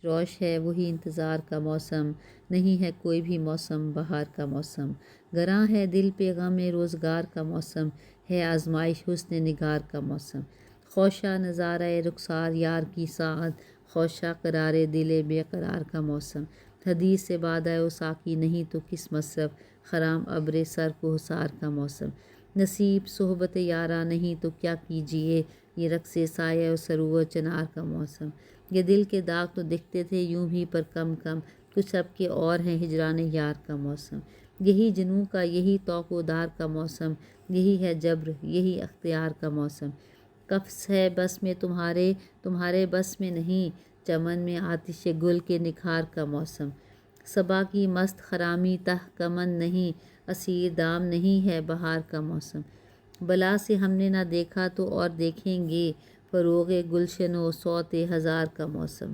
روش ہے وہی انتظار کا موسم، نہیں ہے کوئی بھی موسم بہار کا موسم۔ گراں ہے دل پہ غم روزگار کا موسم، ہے آزمائش حسن نگار کا موسم۔ خوشا نظارہ رخسار یار کی ساعت، خوشا قرار دل بے قرار کا موسم۔ حدیث سے بادۂ ساقی نہیں تو کس مصرف، خرام ابر سر کو حصار کا موسم۔ نصیب صحبت یاراں نہیں تو کیا کیجیے، یہ رقص سایہ و سرو چنار کا موسم۔ یہ دل کے داغ تو دکھتے تھے یوں ہی پر کم کم، کچھ اب کے اور ہیں ہجران یار کا موسم۔ یہی جنوں کا یہی طوق و دار کا موسم، یہی ہے جبر یہی اختیار کا موسم۔ قفس ہے بس میں تمہارے تمہارے بس میں نہیں، چمن میں آتش گل کے نکھار کا موسم۔ صبا کی مست خرامی تہ کمند نہیں، اسیر دام نہیں ہے بہار کا موسم۔ بلا سے ہم نے نہ دیکھا تو اور دیکھیں گے، فروغ گلشن و صوت ہزار کا موسم۔